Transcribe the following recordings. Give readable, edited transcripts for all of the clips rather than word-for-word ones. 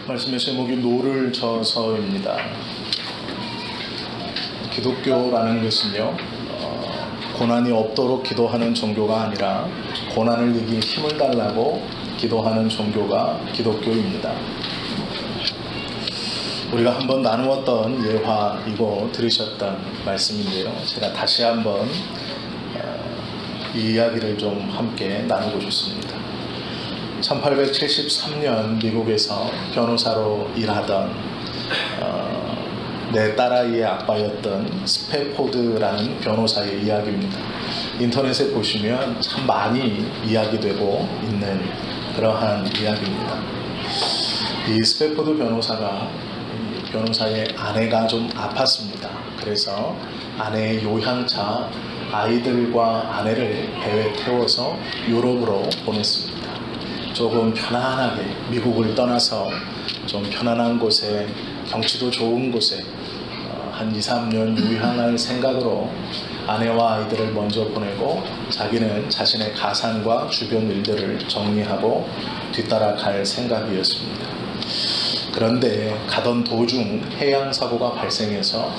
말씀의 제목이 노를 져서입니다. 기독교라는 것은요, 고난이 없도록 기도하는 종교가 아니라 고난을 이길 힘을 달라고 기도하는 종교가 기독교입니다. 우리가 한번 나누었던 예화이고 들으셨던 말씀인데요, 제가 다시 한번 이 이야기를 좀 함께 나누고 싶습니다. 1873년 미국에서 변호사로 일하던 내 딸아이의 아빠였던 스패포드라는 변호사의 이야기입니다. 인터넷에 보시면 참 많이 이야기되고 있는 그러한 이야기입니다. 이 스패포드 변호사의 아내가 좀 아팠습니다. 그래서 아내의 요양차 아이들과 아내를 배에 태워서 유럽으로 보냈습니다. 조금 편안하게 미국을 떠나서 좀 편안한 곳에, 경치도 좋은 곳에 한 2, 3년 유향할 생각으로 아내와 아이들을 먼저 보내고 자기는 자신의 가산과 주변 일들을 정리하고 뒤따라 갈 생각이었습니다. 그런데 가던 도중 해양사고가 발생해서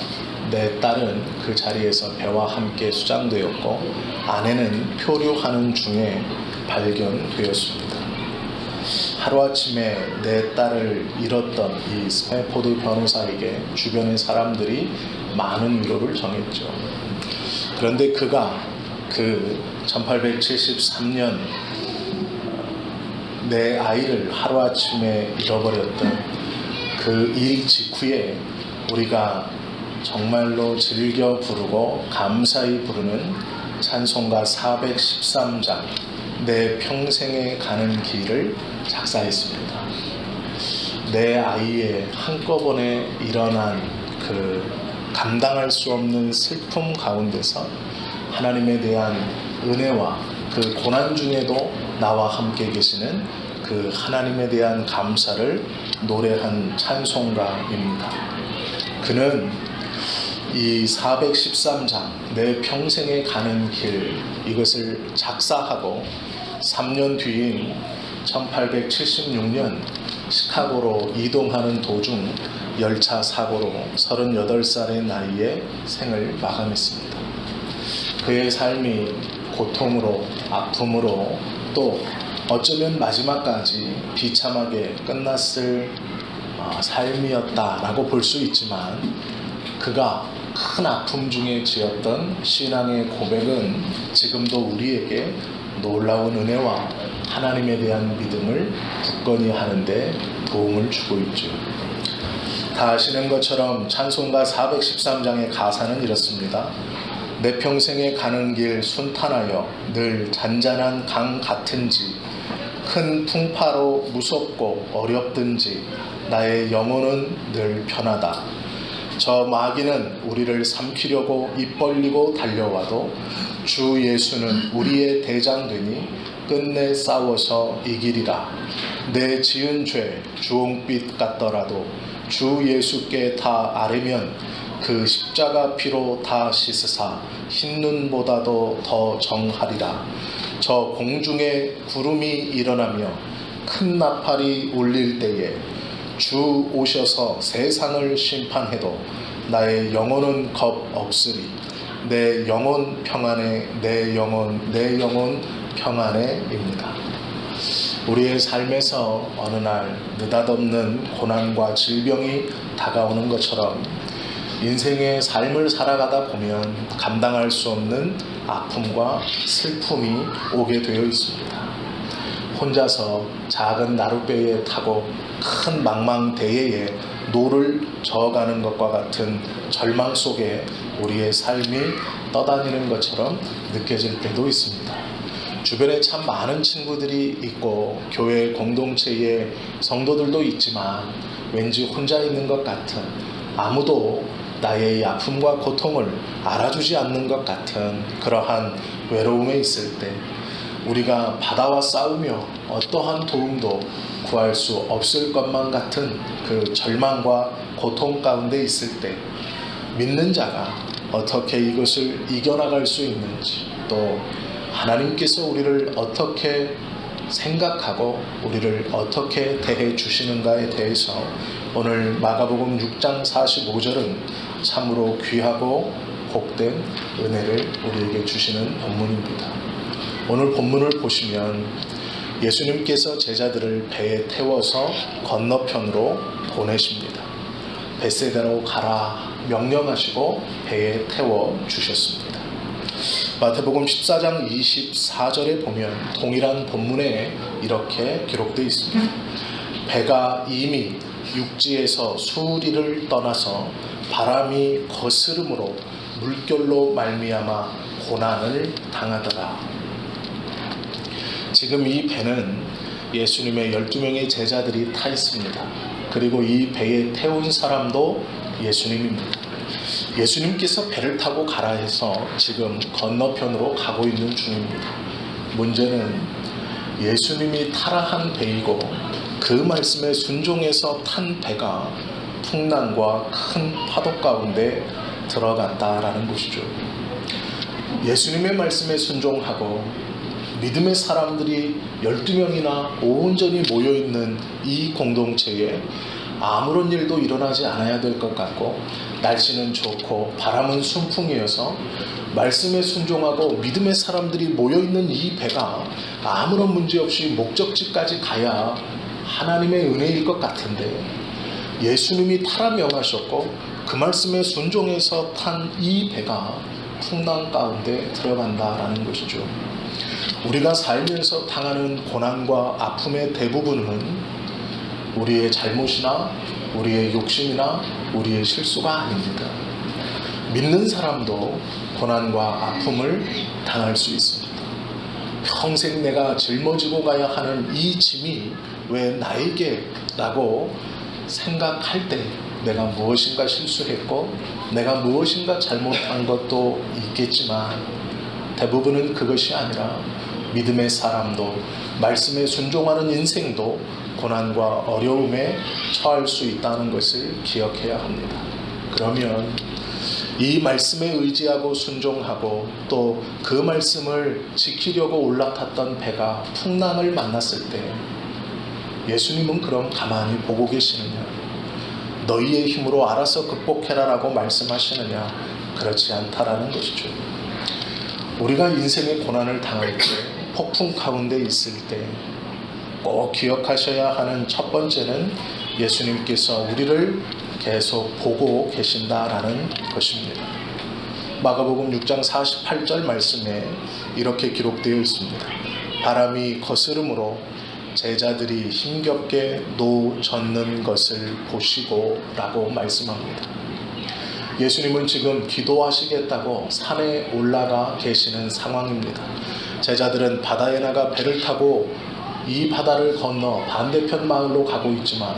내 딸은 그 자리에서 배와 함께 수장되었고 아내는 표류하는 중에 발견되었습니다. 하루아침에 내 딸을 잃었던 이 스패포드 변호사에게 주변의 사람들이 많은 위로를 정했죠. 그런데 그가 그 1873년 내 아이를 하루아침에 잃어버렸던 그 일 직후에 우리가 정말로 즐겨 부르고 감사히 부르는 찬송가 413장 내 평생에 가는 길을 작사했습니다. 내 아이의 한꺼번에 일어난 그 감당할 수 없는 슬픔 가운데서 하나님에 대한 은혜와 그 고난 중에도 나와 함께 계시는 그 하나님에 대한 감사를 노래한 찬송가입니다. 그는 이 413장 내 평생에 가는 길 이것을 작사하고 3년 뒤인 1876년 시카고로 이동하는 도중 열차 사고로 38살의 나이에 생을 마감했습니다. 그의 삶이 고통으로, 아픔으로 또 어쩌면 마지막까지 비참하게 끝났을 삶이었다라고 볼 수 있지만 그가 큰 아픔 중에 지었던 신앙의 고백은 지금도 우리에게 놀라운 은혜와 하나님에 대한 믿음을 굳건히 하는데 도움을 주고 있죠. 다 아시는 것처럼 찬송가 413장의 가사는 이렇습니다. 내 평생에 가는 길 순탄하여 늘 잔잔한 강 같은지 큰 풍파로 무섭고 어렵든지 나의 영혼은 늘 편하다. 저 마귀는 우리를 삼키려고 입 벌리고 달려와도 주 예수는 우리의 대장 되니 끝내 싸워서 이기리라. 내 지은 죄 주홍빛 같더라도 주 예수께 다 아뢰면 그 십자가 피로 다 씻으사 흰눈보다도 더 정하리라. 저 공중에 구름이 일어나며 큰 나팔이 울릴 때에 주 오셔서 세상을 심판해도 나의 영혼은 겁 없으리. 내 영혼 평안에 내 영혼 평안에입니다. 우리의 삶에서 어느 날 느닷없는 고난과 질병이 다가오는 것처럼 인생의 삶을 살아가다 보면 감당할 수 없는 아픔과 슬픔이 오게 되어 있습니다. 혼자서 작은 나룻배에 타고 큰 망망대해에 노를 저어가는 것과 같은 절망 속에 우리의 삶이 떠다니는 것처럼 느껴질 때도 있습니다. 주변에 참 많은 친구들이 있고 교회 공동체의 성도들도 있지만 왠지 혼자 있는 것 같은, 아무도 나의 아픔과 고통을 알아주지 않는 것 같은 그러한 외로움에 있을 때 우리가 바다와 싸우며 어떠한 도움도 구할 수 없을 것만 같은 그 절망과 고통 가운데 있을 때 믿는 자가 어떻게 이것을 이겨나갈 수 있는지, 또 하나님께서 우리를 어떻게 생각하고 우리를 어떻게 대해 주시는가에 대해서 오늘 마가복음 6장 45절은 참으로 귀하고 복된 은혜를 우리에게 주시는 본문입니다. 오늘 본문을 보시면 예수님께서 제자들을 배에 태워서 건너편으로 보내십니다. 벳세다로 가라 명령하시고 배에 태워 주셨습니다. 마태복음 14장 24절에 보면 동일한 본문에 이렇게 기록되어 있습니다. 배가 이미 육지에서 수리를 떠나서 바람이 거스름으로 물결로 말미암아 고난을 당하더라. 지금 이 배는 예수님의 12명의 제자들이 타 있습니다. 그리고 이 배에 태운 사람도 예수님입니다. 예수님께서 배를 타고 가라 해서 지금 건너편으로 가고 있는 중입니다. 문제는 예수님이 타라 한 배이고 그 말씀에 순종해서 탄 배가 풍랑과 큰 파도 가운데 들어간다라는 것이죠. 예수님의 말씀에 순종하고 믿음의 사람들이 12명이나 온전히 모여있는 이 공동체에 아무런 일도 일어나지 않아야 될 것 같고 날씨는 좋고 바람은 순풍이어서 말씀에 순종하고 믿음의 사람들이 모여있는 이 배가 아무런 문제 없이 목적지까지 가야 하나님의 은혜일 것 같은데 예수님이 타라 명하셨고 그 말씀에 순종해서 탄 이 배가 풍랑 가운데 들어간다라는 것이죠. 우리가 살면서 당하는 고난과 아픔의 대부분은 우리의 잘못이나 우리의 욕심이나 우리의 실수가 아닙니다. 믿는 사람도 고난과 아픔을 당할 수 있습니다. 평생 내가 짊어지고 가야 하는 이 짐이 왜 나에게 라고 생각할 때 내가 무엇인가 실수했고 내가 무엇인가 잘못한 것도 있겠지만 대부분은 그것이 아니라 믿음의 사람도 말씀에 순종하는 인생도 고난과 어려움에 처할 수 있다는 것을 기억해야 합니다. 그러면 이 말씀에 의지하고 순종하고 또 그 말씀을 지키려고 올라탔던 배가 풍랑을 만났을 때 예수님은 그럼 가만히 보고 계시느냐? 너희의 힘으로 알아서 극복해라 라고 말씀하시느냐? 그렇지 않다라는 것이죠. 우리가 인생의 고난을 당할 때 폭풍 가운데 있을 때 꼭 기억하셔야 하는 첫 번째는 예수님께서 우리를 계속 보고 계신다라는 것입니다. 마가복음 6장 48절 말씀에 이렇게 기록되어 있습니다. 바람이 거스름으로 제자들이 힘겹게 노젓는 것을 보시고 라고 말씀합니다. 예수님은 지금 기도하시겠다고 산에 올라가 계시는 상황입니다. 제자들은 바다에 나가 배를 타고 이 바다를 건너 반대편 마을로 가고 있지만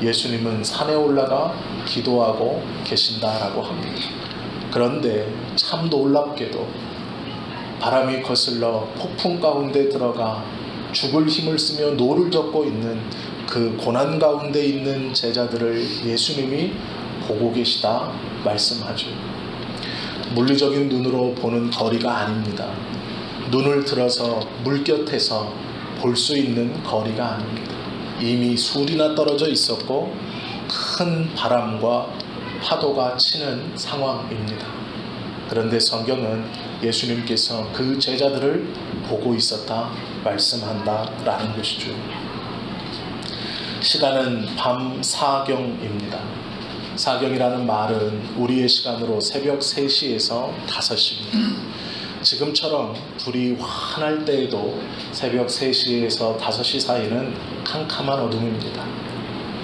예수님은 산에 올라가 기도하고 계신다라고 합니다. 그런데 참 놀랍게도 바람이 거슬러 폭풍 가운데 들어가 죽을 힘을 쓰며 노를 젓고 있는 그 고난 가운데 있는 제자들을 예수님이 보고 계시다 말씀하죠. 물리적인 눈으로 보는 거리가 아닙니다. 눈을 들어서 물곁에서 볼 수 있는 거리가 아닙니다. 이미 술이나 떨어져 있었고 큰 바람과 파도가 치는 상황입니다. 그런데 성경은 예수님께서 그 제자들을 보고 있었다 말씀한다라는 것이죠. 시간은 밤 사경입니다. 사경이라는 말은 우리의 시간으로 새벽 3시에서 5시입니다. 지금처럼 불이 환할 때에도 새벽 3시에서 5시 사이는 캄캄한 어둠입니다.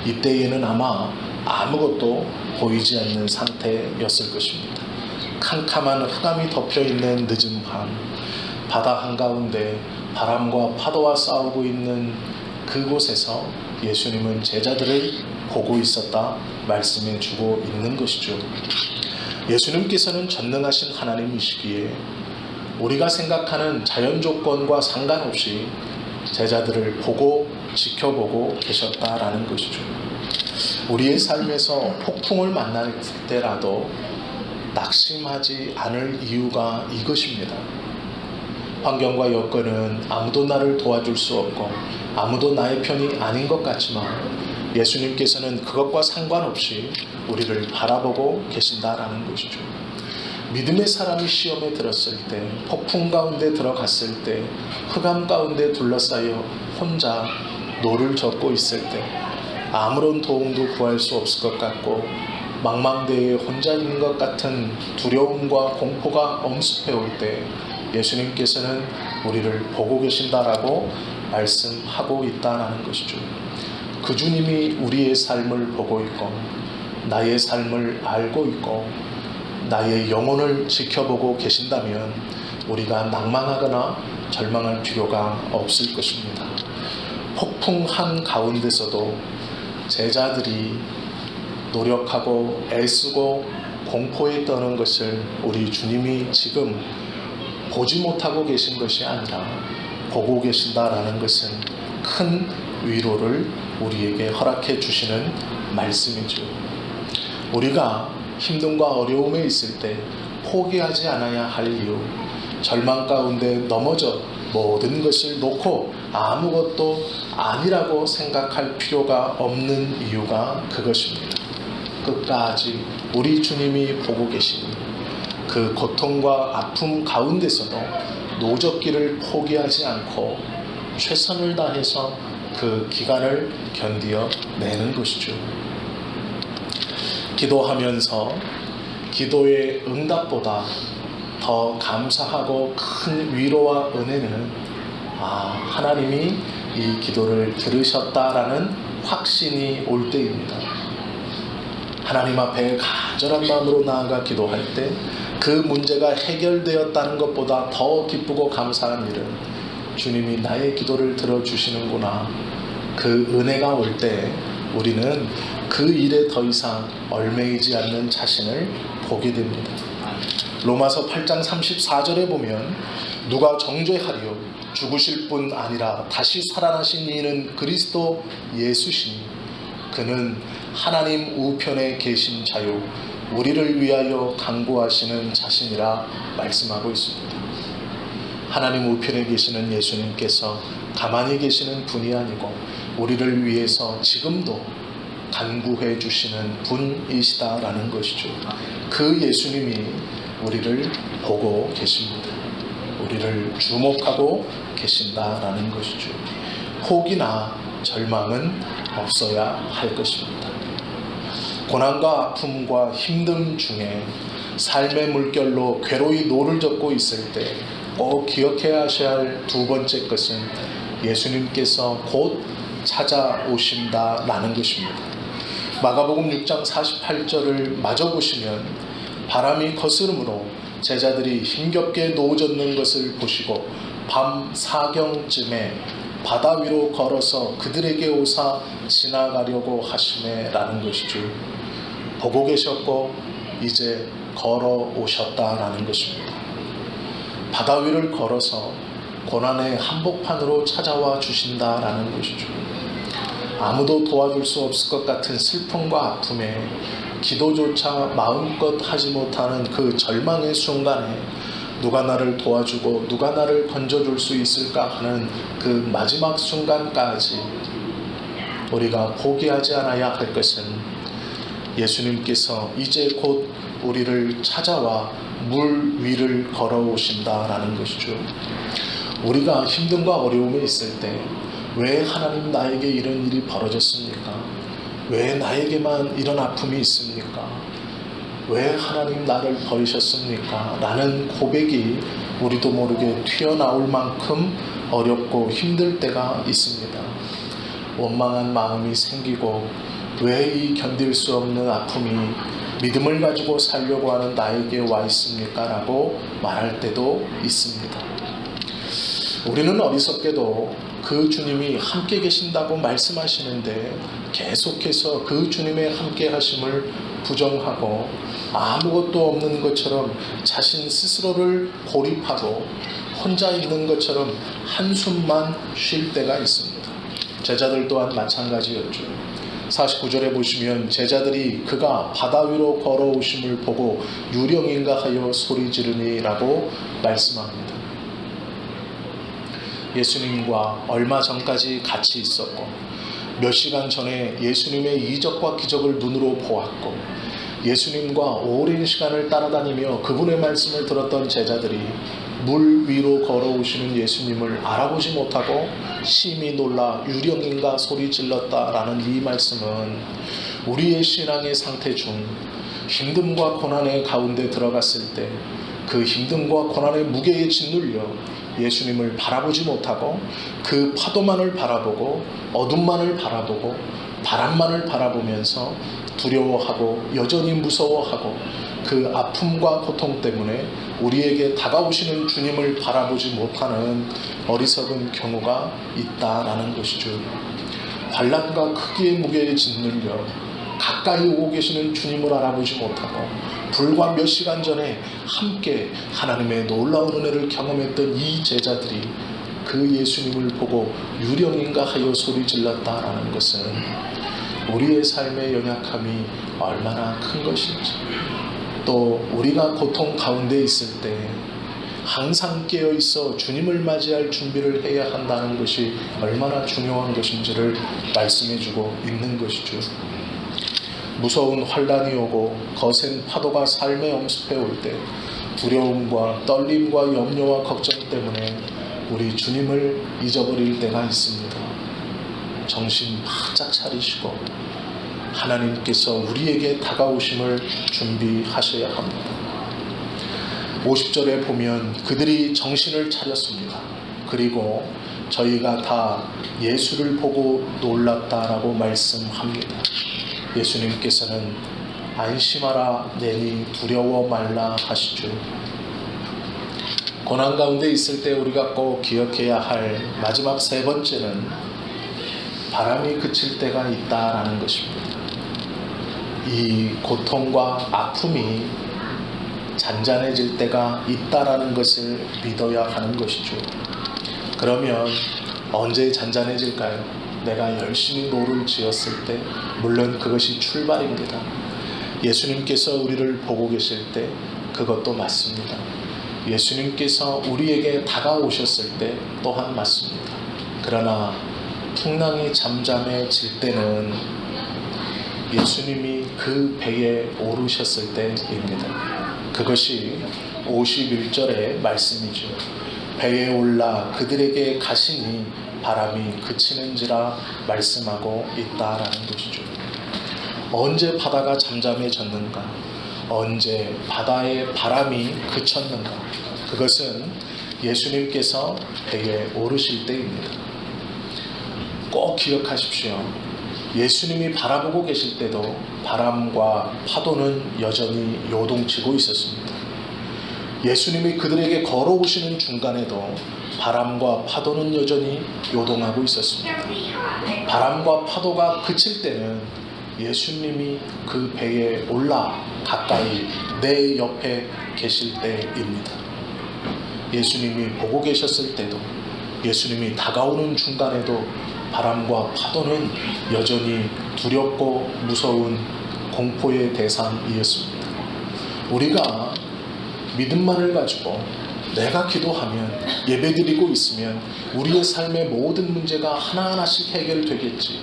이때에는 아마 아무것도 보이지 않는 상태였을 것입니다. 캄캄한 흑암이 덮여있는 늦은 밤, 바다 한가운데 바람과 파도와 싸우고 있는 그곳에서 예수님은 제자들을 보고 있었다 말씀해 주고 있는 것이죠. 예수님께서는 전능하신 하나님이시기에 우리가 생각하는 자연 조건과 상관없이 제자들을 보고 지켜보고 계셨다라는 것이죠. 우리의 삶에서 폭풍을 만날 때라도 낙심하지 않을 이유가 이것입니다. 환경과 여건은 아무도 나를 도와줄 수 없고 아무도 나의 편이 아닌 것 같지만 예수님께서는 그것과 상관없이 우리를 바라보고 계신다라는 것이죠. 믿음의 사람이 시험에 들었을 때, 폭풍 가운데 들어갔을 때, 흑암 가운데 둘러싸여 혼자 노를 젓고 있을 때, 아무런 도움도 구할 수 없을 것 같고 망망대해에 혼자 있는 것 같은 두려움과 공포가 엄습해 올 때 예수님께서는 우리를 보고 계신다라고 말씀하고 있다라는 것이죠. 그 주님이 우리의 삶을 보고 있고 나의 삶을 알고 있고 나의 영혼을 지켜보고 계신다면 우리가 낭망하거나 절망할 필요가 없을 것입니다. 폭풍 한 가운데서도 제자들이 노력하고 애쓰고 공포에 떠는 것을 우리 주님이 지금 보지 못하고 계신 것이 아니라 보고 계신다라는 것은 큰 위로를 우리에게 허락해 주시는 말씀이죠. 우리가 힘듦과 어려움에 있을 때 포기하지 않아야 할 이유, 절망 가운데 넘어져 모든 것을 놓고 아무것도 아니라고 생각할 필요가 없는 이유가 그것입니다. 끝까지 우리 주님이 보고 계시니 그 고통과 아픔 가운데서도 노젓기를 포기하지 않고 최선을 다해서 그 기간을 견디어 내는 것이죠. 기도하면서 기도의 응답보다 더 감사하고 큰 위로와 은혜는 하나님이 이 기도를 들으셨다라는 확신이 올 때입니다. 하나님 앞에 간절한 마음으로 나아가 기도할 때 그 문제가 해결되었다는 것보다 더 기쁘고 감사한 일은 주님이 나의 기도를 들어주시는구나. 그 은혜가 올 때 우리는 그 일에 더 이상 얽매이지 않는 자신을 보게 됩니다. 로마서 8장 34절에 보면 누가 정죄하리요 죽으실 뿐 아니라 다시 살아나신 이는 그리스도 예수시니 그는 하나님 우편에 계신 자요 우리를 위하여 간구하시는 자신이라 말씀하고 있습니다. 하나님 우편에 계시는 예수님께서 가만히 계시는 분이 아니고 우리를 위해서 지금도 간구해 주시는 분이시다라는 것이죠. 그 예수님이 우리를 보고 계십니다. 우리를 주목하고 계신다라는 것이죠. 혹이나 절망은 없어야 할 것입니다. 고난과 아픔과 힘듦 중에 삶의 물결로 괴로이 노를 젓고 있을 때 꼭 기억해야 하셔야 할 두 번째 것은 예수님께서 곧 찾아오신다라는 것입니다. 마가복음 6장 48절을 마저 보시면 바람이 거스름으로 제자들이 힘겹게 노젓는 것을 보시고 밤 사경쯤에 바다 위로 걸어서 그들에게 오사 지나가려고 하시네라는 것이죠. 보고 계셨고 이제 걸어오셨다라는 것입니다. 바다 위를 걸어서 고난의 한복판으로 찾아와 주신다라는 것이죠. 아무도 도와줄 수 없을 것 같은 슬픔과 아픔에 기도조차 마음껏 하지 못하는 그 절망의 순간에 누가 나를 도와주고 누가 나를 건져줄 수 있을까 하는 그 마지막 순간까지 우리가 포기하지 않아야 할 것은 예수님께서 이제 곧 우리를 찾아와 물 위를 걸어오신다라는 것이죠. 우리가 힘듦과 어려움에 있을 때 왜 하나님 나에게 이런 일이 벌어졌습니까? 왜 나에게만 이런 아픔이 있습니까? 왜 하나님 나를 버리셨습니까? 라는 고백이 우리도 모르게 튀어나올 만큼 어렵고 힘들 때가 있습니다. 원망한 마음이 생기고 왜 이 견딜 수 없는 아픔이 믿음을 가지고 살려고 하는 나에게 와 있습니까? 라고 말할 때도 있습니다. 우리는 어리석게도 그 주님이 함께 계신다고 말씀하시는데 계속해서 그 주님의 함께 하심을 부정하고 아무것도 없는 것처럼 자신 스스로를 고립하고 혼자 있는 것처럼 한숨만 쉴 때가 있습니다. 제자들 또한 마찬가지였죠. 49절에 보시면 제자들이 그가 바다 위로 걸어오심을 보고 유령인가 하여 소리 지르니 라고 말씀합니다. 예수님과 얼마 전까지 같이 있었고 몇 시간 전에 예수님의 이적과 기적을 눈으로 보았고 예수님과 오랜 시간을 따라다니며 그분의 말씀을 들었던 제자들이 물 위로 걸어오시는 예수님을 알아보지 못하고 심히 놀라 유령인가 소리 질렀다라는 이 말씀은 우리의 신앙의 상태 중 힘듦과 고난의 가운데 들어갔을 때 그 힘듦과 고난의 무게에 짓눌려 예수님을 바라보지 못하고 그 파도만을 바라보고 어둠만을 바라보고 바람만을 바라보면서 두려워하고 여전히 무서워하고 그 아픔과 고통 때문에 우리에게 다가오시는 주님을 바라보지 못하는 어리석은 경우가 있다라는 것이죠. 환난과 크기의 무게에 짓눌려 가까이 오고 계시는 주님을 알아보지 못하고 불과 몇 시간 전에 함께 하나님의 놀라운 은혜를 경험했던 이 제자들이 그 예수님을 보고 유령인가 하여 소리 질렀다라는 것은 우리의 삶의 연약함이 얼마나 큰 것인지, 또 우리가 고통 가운데 있을 때 항상 깨어있어 주님을 맞이할 준비를 해야 한다는 것이 얼마나 중요한 것인지를 말씀해주고 있는 것이죠. 무서운 환난이 오고 거센 파도가 삶에 엄습해 올 때 두려움과 떨림과 염려와 걱정 때문에 우리 주님을 잊어버릴 때가 있습니다. 정신 바짝 차리시고 하나님께서 우리에게 다가오심을 준비하셔야 합니다. 50절에 보면 그들이 정신을 차렸습니다. 그리고 저희가 다 예수를 보고 놀랐다라고 말씀합니다. 예수님께서는 안심하라 내니 두려워 말라 하시죠. 고난 가운데 있을 때 우리가 꼭 기억해야 할 마지막 세 번째는 바람이 그칠 때가 있다라는 것입니다. 이 고통과 아픔이 잔잔해질 때가 있다라는 것을 믿어야 하는 것이죠. 그러면 언제 잔잔해질까요? 내가 열심히 노를 지었을 때, 물론 그것이 출발입니다. 예수님께서 우리를 보고 계실 때 그것도 맞습니다. 예수님께서 우리에게 다가오셨을 때 또한 맞습니다. 그러나 풍랑이 잠잠해질 때는 예수님이 그 배에 오르셨을 때입니다. 그것이 51절의 말씀이죠. 배에 올라 그들에게 가시니 바람이 그치는지라 말씀하고 있다라는 것이죠. 언제 바다가 잠잠해졌는가? 언제 바다의 바람이 그쳤는가? 그것은 예수님께서 배에 오르실 때입니다. 꼭 기억하십시오. 예수님이 바라보고 계실 때도 바람과 파도는 여전히 요동치고 있었습니다. 예수님이 그들에게 걸어오시는 중간에도 바람과 파도는 여전히 요동하고 있었습니다. 바람과 파도가 그칠 때는 예수님이 그 배에 올라 가까이 내 옆에 계실 때입니다. 예수님이 보고 계셨을 때도, 예수님이 다가오는 중간에도 바람과 파도는 여전히 두렵고 무서운 공포의 대상이었습니다. 우리가 믿음만을 가지고 내가 기도하면, 예배드리고 있으면 우리의 삶의 모든 문제가 하나하나씩 해결되겠지,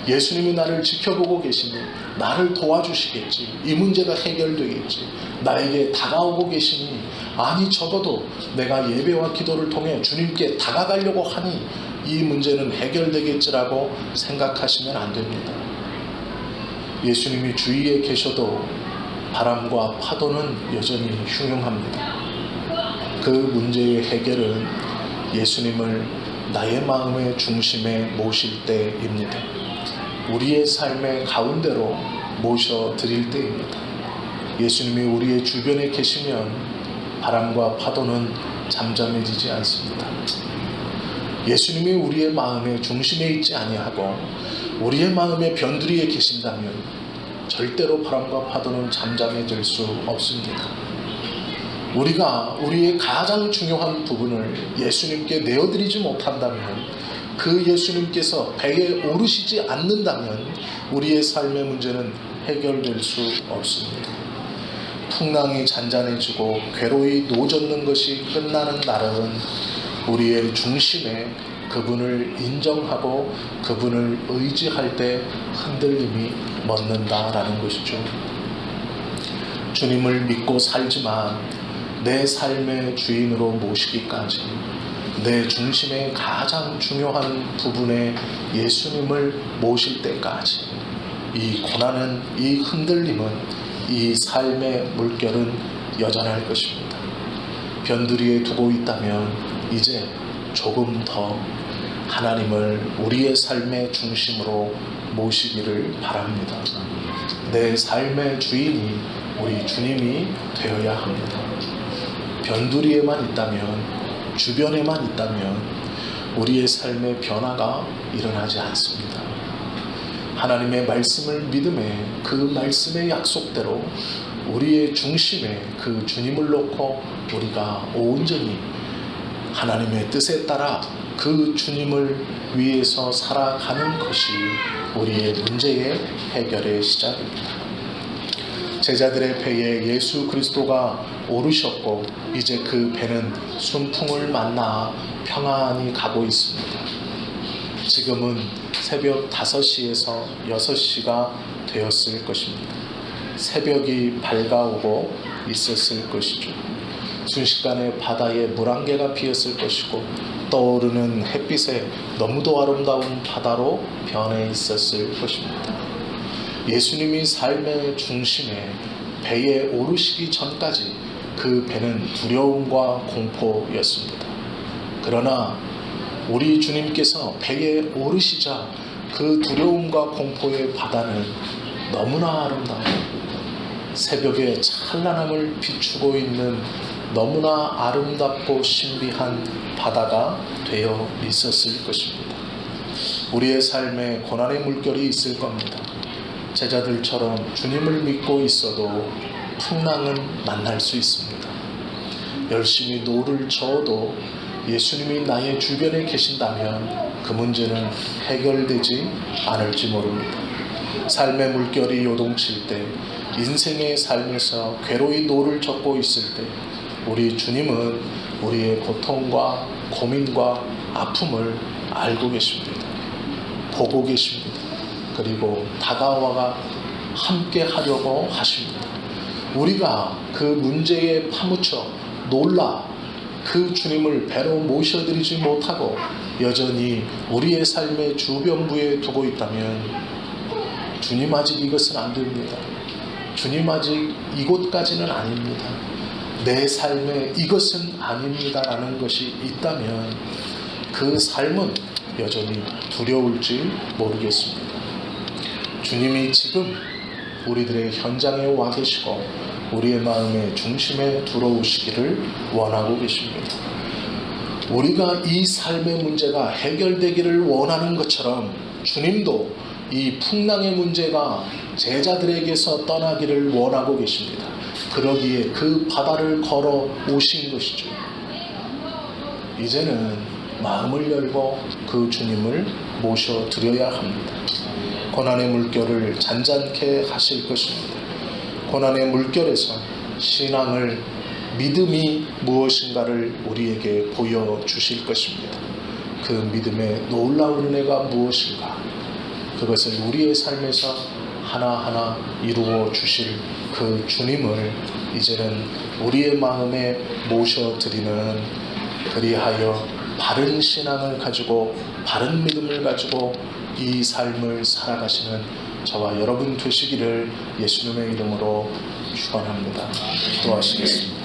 예수님이 나를 지켜보고 계시니 나를 도와주시겠지, 이 문제가 해결되겠지, 나에게 다가오고 계시니 아니 적어도 내가 예배와 기도를 통해 주님께 다가가려고 하니 이 문제는 해결되겠지라고 생각하시면 안 됩니다. 예수님이 주위에 계셔도 바람과 파도는 여전히 흉흉합니다. 그 문제의 해결은 예수님을 나의 마음의 중심에 모실 때입니다. 우리의 삶의 가운데로 모셔드릴 때입니다. 예수님이 우리의 주변에 계시면 바람과 파도는 잠잠해지지 않습니다. 예수님이 우리의 마음의 중심에 있지 아니하고 우리의 마음의 변두리에 계신다면 절대로 바람과 파도는 잠잠해질 수 없습니다. 우리가 우리의 가장 중요한 부분을 예수님께 내어드리지 못한다면, 그 예수님께서 배에 오르시지 않는다면 우리의 삶의 문제는 해결될 수 없습니다. 풍랑이 잔잔해지고 괴로이 노젓는 것이 끝나는 날은 우리의 중심에 그분을 인정하고 그분을 의지할 때 흔들림이 멎는다라는 것이죠. 주님을 믿고 살지만 내 삶의 주인으로 모시기까지 내 중심의 가장 중요한 부분에 예수님을 모실 때까지 이 고난은, 이 흔들림은, 이 삶의 물결은 여전할 것입니다. 변두리에 두고 있다면 이제 조금 더 하나님을 우리의 삶의 중심으로 모시기를 바랍니다. 내 삶의 주인이 우리 주님이 되어야 합니다. 변두리에만 있다면, 주변에만 있다면 우리의 삶의 변화가 일어나지 않습니다. 하나님의 말씀을 믿음에 그 말씀의 약속대로 우리의 중심에 그 주님을 놓고 우리가 온전히 하나님의 뜻에 따라 그 주님을 위해서 살아가는 것이 우리의 문제의 해결의 시작입니다. 제자들의 배에 예수 그리스도가 오르셨고 이제 그 배는 순풍을 만나 평안히 가고 있습니다. 지금은 새벽 5시에서 6시가 되었을 것입니다. 새벽이 밝아오고 있었을 것이죠. 순식간에 바다에 물안개가 피었을 것이고 떠오르는 햇빛에 너무도 아름다운 바다로 변해 있었을 것입니다. 예수님이 삶의 중심에 배에 오르시기 전까지 그 배는 두려움과 공포였습니다. 그러나 우리 주님께서 배에 오르시자 그 두려움과 공포의 바다는 너무나 아름다워 새벽의 찬란함을 비추고 있는 너무나 아름답고 신비한 바다가 되어 있었을 것입니다. 우리의 삶에 고난의 물결이 있을 겁니다. 제자들처럼 주님을 믿고 있어도 풍랑은 만날 수 있습니다. 열심히 노를 저어도 예수님이 나의 주변에 계신다면 그 문제는 해결되지 않을지 모릅니다. 삶의 물결이 요동칠 때, 인생의 삶에서 괴로이 노를 젓고 있을 때 우리 주님은 우리의 고통과 고민과 아픔을 알고 계십니다. 보고 계십니다. 그리고 다가와 함께 하려고 하십니다. 우리가 그 문제에 파묻혀 놀라 그 주님을 배로 모셔드리지 못하고 여전히 우리의 삶의 주변부에 두고 있다면 주님 아직 이것은 안 됩니다. 주님 아직 이곳까지는 아닙니다. 내 삶에 이것은 아닙니다 라는 것이 있다면 그 삶은 여전히 두려울지 모르겠습니다. 주님이 지금 우리들의 현장에 와 계시고 우리의 마음의 중심에 들어오시기를 원하고 계십니다. 우리가 이 삶의 문제가 해결되기를 원하는 것처럼 주님도 이 풍랑의 문제가 제자들에게서 떠나기를 원하고 계십니다. 그러기에 그 바다를 걸어 오신 것이죠. 이제는 마음을 열고 그 주님을 모셔드려야 합니다. 고난의 물결을 잔잔케 하실 것입니다. 고난의 물결에서 신앙을, 믿음이 무엇인가를 우리에게 보여주실 것입니다. 그 믿음의 놀라운 은혜가 무엇인가, 그것을 우리의 삶에서 하나하나 이루어 주실 그 주님을 이제는 우리의 마음에 모셔드리는, 그리하여 바른 신앙을 가지고 바른 믿음을 가지고 이 삶을 살아가시는 저와 여러분 되시기를 예수님의 이름으로 축원합니다. 기도하시겠습니다.